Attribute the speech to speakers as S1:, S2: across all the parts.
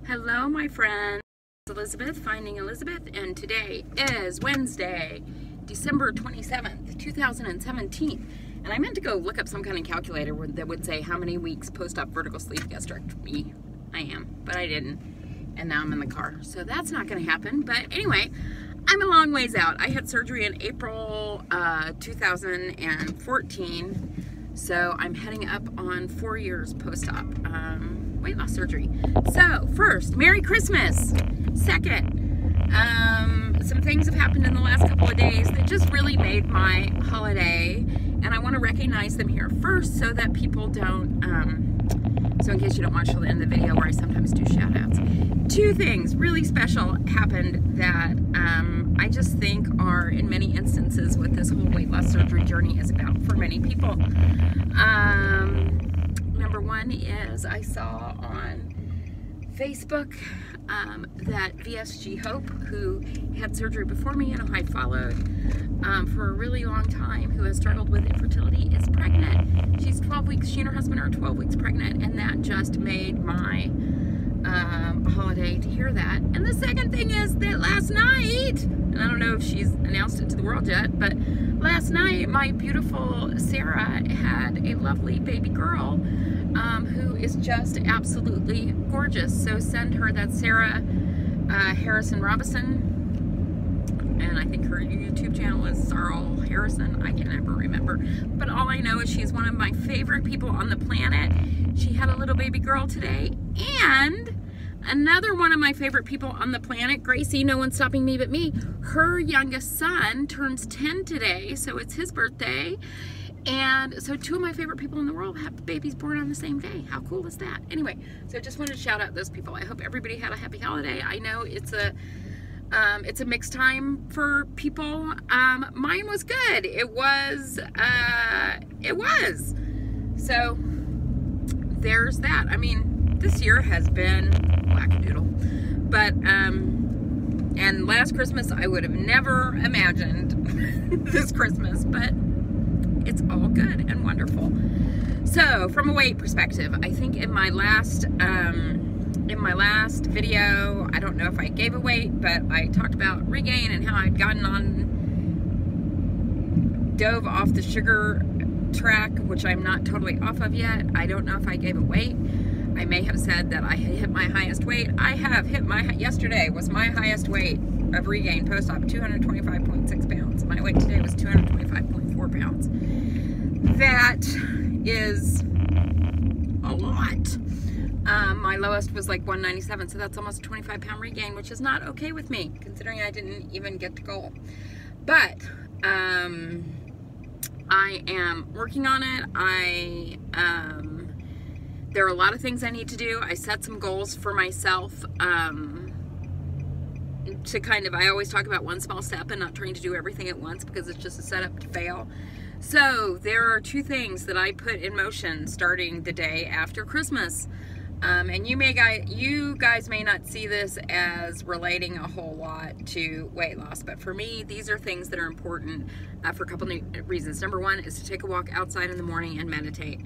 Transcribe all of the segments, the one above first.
S1: Hello, my friends. Elizabeth, Finding Elizabeth, and today is Wednesday, December 27th, 2017. And I meant to go look up some kind of calculator that would say how many weeks post-op vertical sleeve gastrectomy I am, but I didn't. And now I'm in the car, so that's not going to happen. But anyway, I'm a long ways out. I had surgery in April 2014, so I'm heading up on 4 years post-op weight loss surgery. So first, Merry Christmas. Second, some things have happened in the last couple of days that just really made my holiday, and I want to recognize them here first so that people don't, so in case you don't watch till the end of the video where I sometimes do shout outs. Two things really special happened that I just think are in many instances what this whole weight loss surgery journey is about for many people. Number one is I saw on Facebook that VSG Hope, who had surgery before me and who I followed for a really long time, who has struggled with infertility, is pregnant. She's 12 weeks, she and her husband are 12 weeks pregnant, and that just made my holiday to hear that. And the second thing is that last night, and I don't know if she's announced it to the world yet, but last night my beautiful Sarah had a lovely baby girl who is just absolutely gorgeous. So send her, that's Sarah Harrison Robinson, and I think her YouTube channel is Sarl Harrison. I can never remember, but all I know is she's one of my favorite people on the planet. She had a little baby girl today, and another one of my favorite people on the planet, Gracie, no one's stopping me but me, her youngest son turns 10 today, so it's his birthday. And so two of my favorite people in the world have babies born on the same day. How cool is that? Anyway, so just wanted to shout out those people. I hope everybody had a happy holiday. I know it's a mixed time for people. Mine was good. It was. So there's that. I mean, this year has been wackadoodle. But, and last Christmas I would have never imagined this Christmas, but it's all good and wonderful. So from a weight perspective, I think in my last video, I don't know if I gave a weight, but I talked about regain and how I'd dove off the sugar track, which I'm not totally off of yet. I don't know if I gave a weight. I may have said that I had hit my highest weight. I have hit yesterday was my highest weight of regain post-op, 225.6 pounds. My weight today was 225.4 pounds. That is a lot. My lowest was like 197, so that's almost a 25-pound regain, which is not okay with me, considering I didn't even get to goal. But I am working on it. There are a lot of things I need to do. I set some goals for myself to kind of, I always talk about one small step and not trying to do everything at once because it's just a setup to fail. So there are two things that I put in motion starting the day after Christmas. And you guys may not see this as relating a whole lot to weight loss, but for me, these are things that are important for a couple of reasons. Number one is to take a walk outside in the morning and meditate.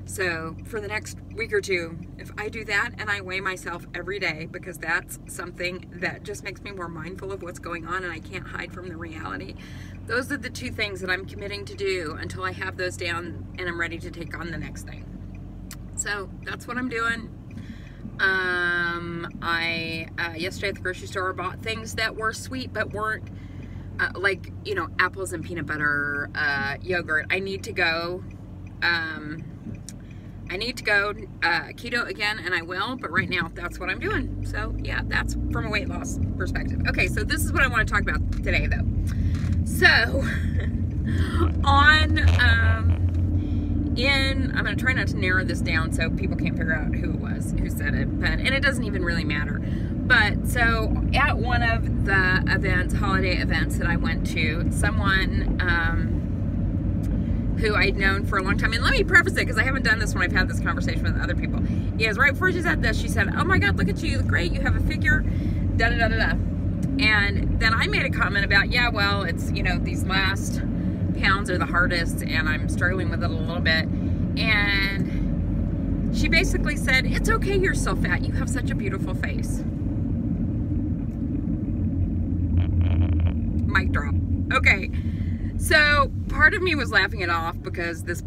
S1: So for the next week or two, if I do that and I weigh myself every day, because that's something that just makes me more mindful of what's going on and I can't hide from the reality. Those are the two things that I'm committing to do until I have those down and I'm ready to take on the next thing. So that's what I'm doing. Yesterday at the grocery store, bought things that were sweet but weren't like, you know, apples and peanut butter, yogurt. I need to go keto again, and I will, but right now that's what I'm doing. So yeah, that's from a weight loss perspective. Okay, so this is what I want to talk about today though. So I'm going to try not to narrow this down so people can't figure out who it was who said it, but, and it doesn't even really matter. But so at one of the events, holiday events that I went to, someone who I'd known for a long time, and let me preface it because I haven't done this when I've had this conversation with other people, is right before she said this, she said, "Oh my God, look at you, you look great, you have a figure, da da da da da." And then I made a comment about, yeah, well, it's, you know, these last pounds are the hardest and I'm struggling with it a little bit. And she basically said, it's okay, you're so fat. You have such a beautiful face. Mic drop. Okay. So part of me was laughing it off because this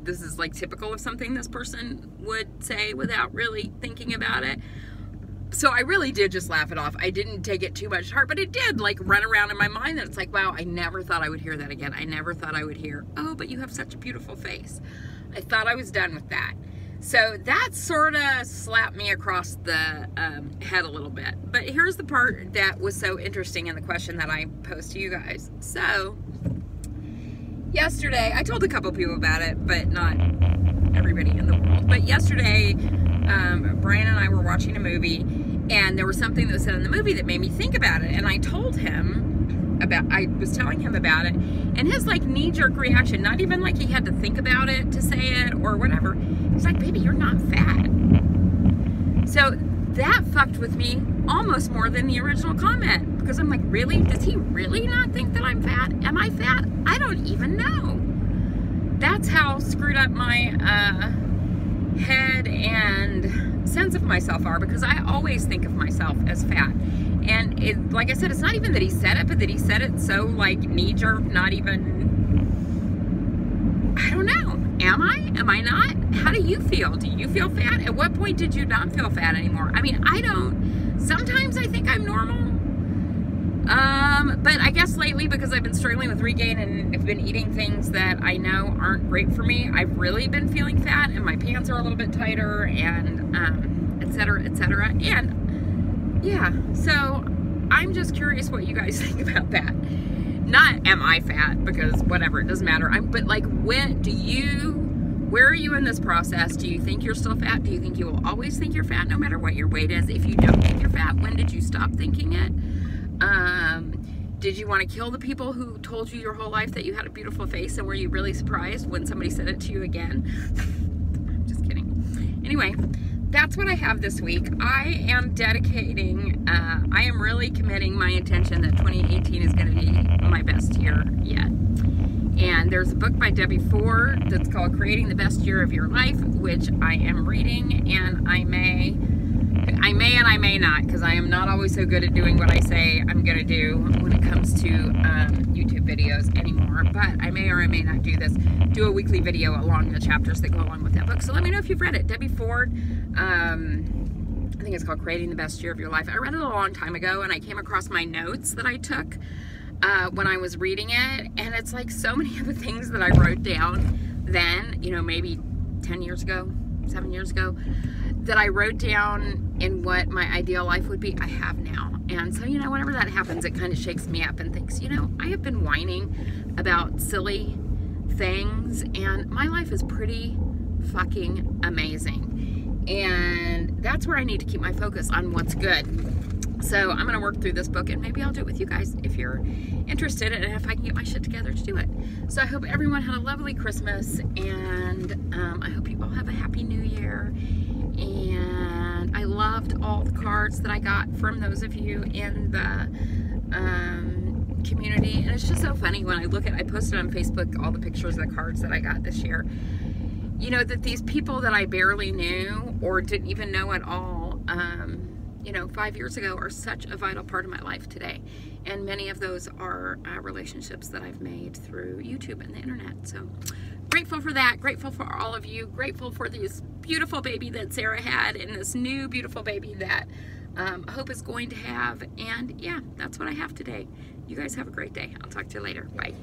S1: is like typical of something this person would say without really thinking about it. So I really did just laugh it off. I didn't take it too much to heart, but it did like run around in my mind that it's like, wow, I never thought I would hear that again. I never thought I would hear, oh, but you have such a beautiful face. I thought I was done with that. So that sort of slapped me across the head a little bit. But here's the part that was so interesting in the question that I posed to you guys. So yesterday, I told a couple people about it, but not everybody in the world. But yesterday, Brian and I were watching a movie, and there was something that was said in the movie that made me think about it. And I told him I was telling him about it, and his like knee-jerk reaction, not even like he had to think about it to say it or whatever, he's like, baby, you're not fat. So that fucked with me almost more than the original comment, because I'm like, really? Does he really not think that I'm fat? Am I fat? I don't even know. That's how screwed up my head and sense of myself are, because I always think of myself as fat. And it, like I said, it's not even that he said it, but that he said it so like knee-jerk, not even, I don't know. Am I? Am I not? How do you feel? Do you feel fat? At what point did you not feel fat anymore? I mean, I don't. Sometimes I think I'm normal. But I guess lately, because I've been struggling with regain and have been eating things that I know aren't great for me, I've really been feeling fat, and my pants are a little bit tighter, and et cetera, et cetera. And yeah, so I'm just curious what you guys think about that. Not am I fat, because whatever, it doesn't matter. But like, where are you in this process? Do you think you're still fat? Do you think you will always think you're fat no matter what your weight is? If you don't think you're fat, when did you stop thinking it? Did you want to kill the people who told you your whole life that you had a beautiful face, and were you really surprised when somebody said it to you again? I'm just kidding. Anyway, that's what I have this week. I am dedicating, I am really committing my intention that 2018 is going to be my best year yet. And there's a book by Debbie Ford that's called Creating the Best Year of Your Life, which I am reading, and I may and I may not, because I am not always so good at doing what I say I'm going to do when it comes to YouTube videos anymore. But I may or I may not do a weekly video along the chapters that go along with that book. So let me know if you've read it. Debbie Ford, I think it's called Creating the Best Year of Your Life. I read it a long time ago, and I came across my notes that I took when I was reading it, and it's like so many of the things that I wrote down then, you know, maybe 10 years ago, 7 years ago, that I wrote down in what my ideal life would be, I have now. And so, you know, whenever that happens, it kind of shakes me up and thinks, you know, I have been whining about silly things, and my life is pretty fucking amazing. And that's where I need to keep my focus on what's good. So I'm going to work through this book, and maybe I'll do it with you guys if you're interested, and if I can get my shit together to do it. So I hope everyone had a lovely Christmas, and I hope you all have a happy New Year. And I loved all the cards that I got from those of you in the community. And it's just so funny when I look at, I posted on Facebook all the pictures of the cards that I got this year. You know, that these people that I barely knew or didn't even know at all, you know, 5 years ago are such a vital part of my life today. And many of those are relationships that I've made through YouTube and the internet. So grateful for that, grateful for all of you, grateful for this beautiful baby that Sarah had and this new beautiful baby that Hope is going to have. And yeah, that's what I have today. You guys have a great day. I'll talk to you later. Bye.